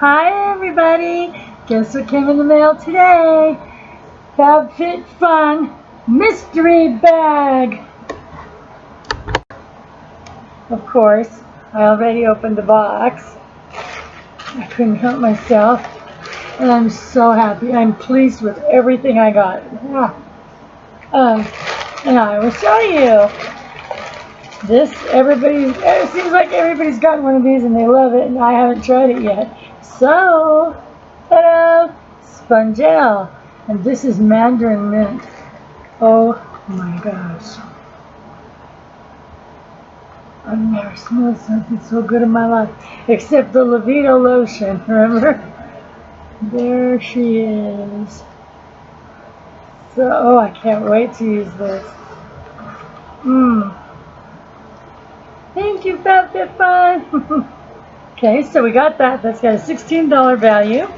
Hi everybody! Guess what came in the mail today? FabFitFun mystery bag! Of course, I already opened the box. I couldn't help myself. And I'm so happy. I'm pleased with everything I got. And I will show you. It seems like everybody's gotten one of these and they love it, and I haven't tried it yet. So, ta-da! Spongel. And this is mandarin mint. Oh my gosh. I've never smelled something so good in my life. Except the Levito lotion, remember? There she is. So, oh, I can't wait to use this. Thank you, FabFitFun. Okay, so we got that. That's got a $16 value.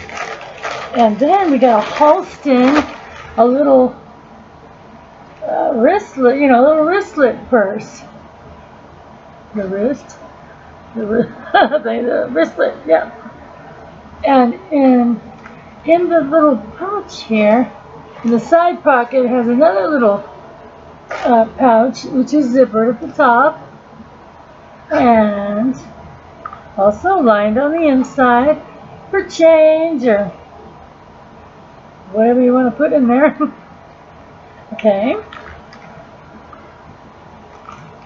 And then we got a Halston, a little wristlet, a little wristlet purse. The wristlet, yeah. And in the little pouch here, in the side pocket, it has another little pouch, which is zippered at the top, and also lined on the inside for change or whatever you want to put in there. Okay.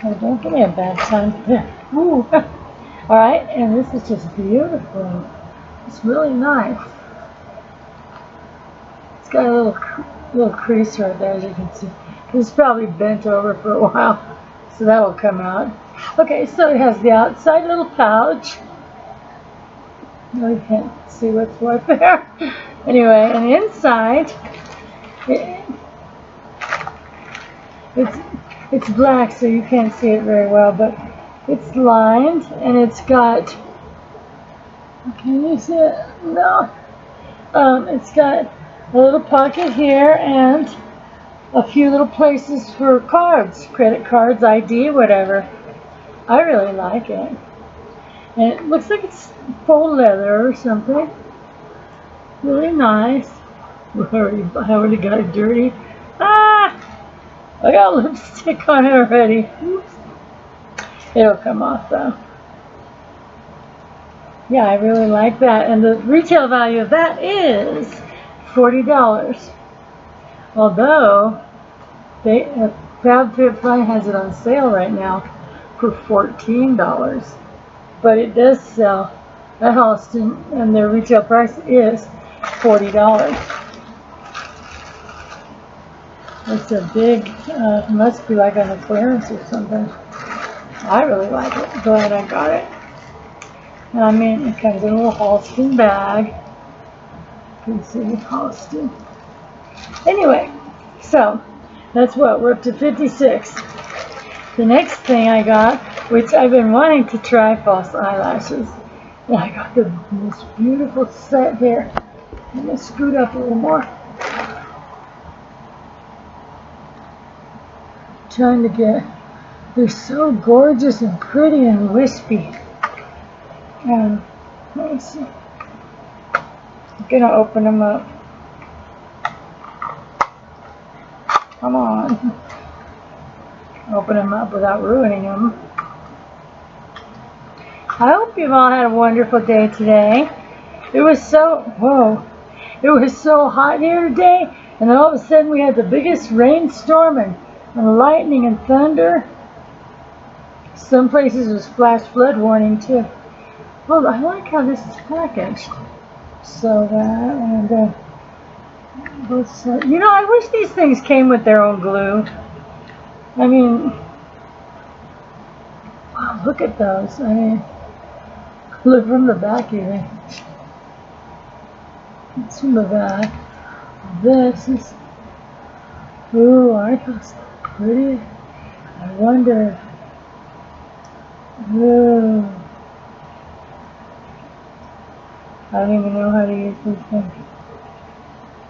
Oh, don't give me a bad time. Ooh. All right, and this is just beautiful. It's really nice. It's got a little crease right there, as you can see. It's probably bent over for a while, so that'll come out. Okay, so it has the outside little pouch. No, you can't see what's what there. Anyway, and inside, it's black, so you can't see it very well, but it's lined, and it's got, can you see it? No. It's got a little pocket here and a few little places for cards, credit cards, ID, whatever. I really like it. And it looks like it's faux leather or something. Really nice. I already got it dirty. Ah! I got lipstick on it already. Oops. It'll come off though. Yeah, I really like that. And the retail value of that is $40. Although, FabFitFun has it on sale right now for $14. But it does sell at Halston, and their retail price is $40. It's a big, must be like on a clearance or something. I really like it. Glad I got it. And I mean, it comes in a little Halston bag. You can see Halston. Anyway, so that's what, we're up to 56. The next thing I got, which I've been wanting to try, false eyelashes. And I got the most beautiful set here. I'm going to scoot up a little more. Trying to get, they're so gorgeous and pretty and wispy. And let me see. I'm going to open them up. Come on. Open them up without ruining them. I hope you've all had a wonderful day today. It was so hot here today, and then all of a sudden we had the biggest rainstorm and lightning and thunder. Some places was flash flood warning too. Well, I like how this is packaged. So that, and I wish these things came with their own glue. I mean, wow, look at those. I mean, look from the back even. It's from the back. This is, ooh, aren't those pretty? I wonder, ooh. I don't even know how to use this thing.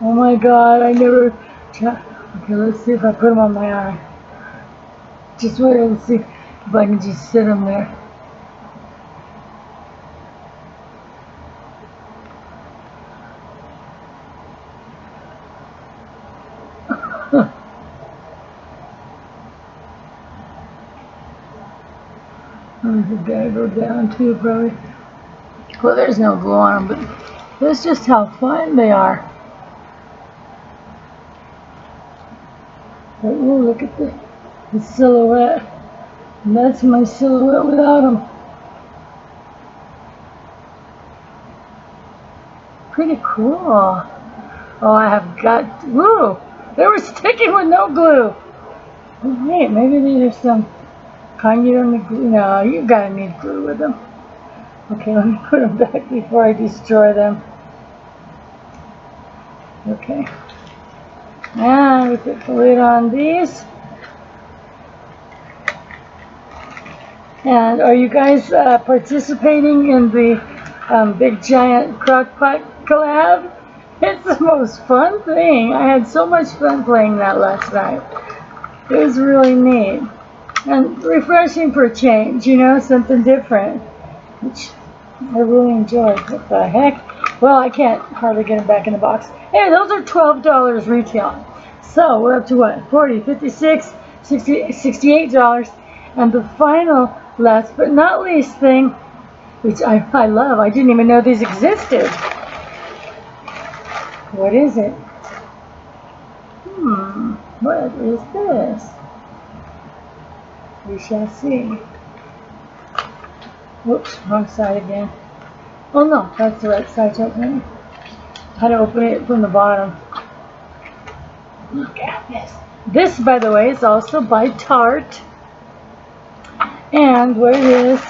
Oh my God, I never tried. Okay, let's see if I put them on my eye. Just wait and see if I can just sit them there. ones have got to go down too, probably. Well, there's no glue on them, but that's just how fine they are. But oh, look at the silhouette. And that's my silhouette without them. Pretty cool. Oh, I have got, woo! They were sticking with no glue. Oh, wait, maybe these are some kind you don't need glue. No, you gotta need glue with them. Okay, let me put them back before I destroy them. Okay. And we put the lid on these. And are you guys participating in the big giant crockpot collab? It's the most fun thing. I had so much fun playing that last night. It was really neat. And refreshing for a change, you know, something different. Which I really enjoyed. What the heck? Well, I can't hardly get them back in the box. Hey, those are $12 retail. So we're up to what? 40, 56, 60, $68. And the final, last but not least thing, which I love. I didn't even know these existed. What is it? What is this? We shall see. Whoops, wrong side again. Oh no, that's the right side to open it. How to open it from the bottom. Look at this. This, by the way, is also by Tarte. And what it is,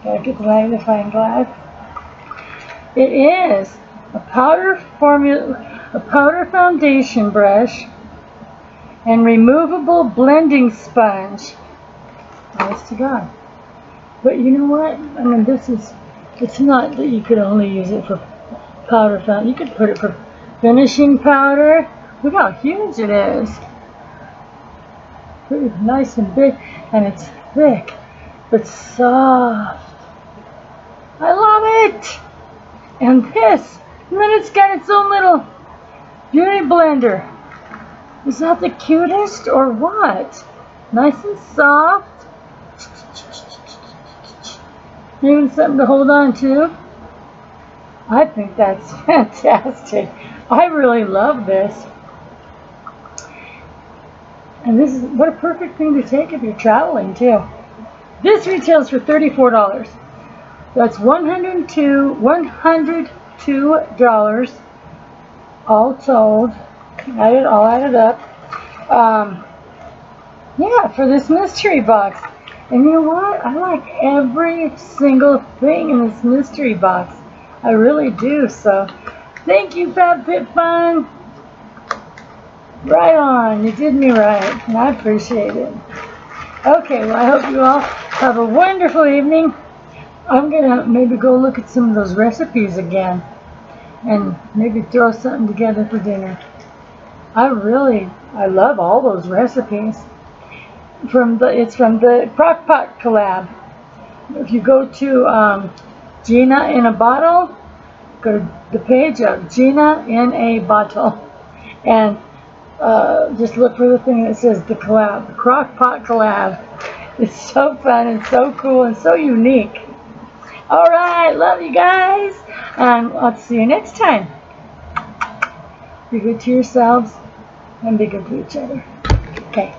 gotta get the magnifying glass. It is a powder foundation brush and removable blending sponge. Nice to God. But you know what? I mean, it's not that you could only use it for powder fountain. You could put it for finishing powder. Look how huge it is. Pretty nice and big, and it's thick, but soft. I love it. And this, and then it's got its own little beauty blender. Is that the cutest or what? Nice and soft. Even something to hold on to. I think that's fantastic. I really love this. And this is what a perfect thing to take if you're traveling too. This retails for $34. That's $102 all told. All added up. Yeah, for this mystery box. And you know what? I like every single thing in this mystery box. I really do. So, thank you, FabFitFun. Right on. You did me right. And I appreciate it. Okay, well, I hope you all have a wonderful evening. I'm going to maybe go look at some of those recipes again. And maybe throw something together for dinner. I love all those recipes. It's from the Crockpot collab. If you go to Gina in a Bottle, go to the page of Gina in a Bottle, and just look for the thing that says the collab, the Crockpot collab. It's so fun and so cool and so unique. All right, love you guys, and I'll see you next time. Be good to yourselves and be good to each other. Okay.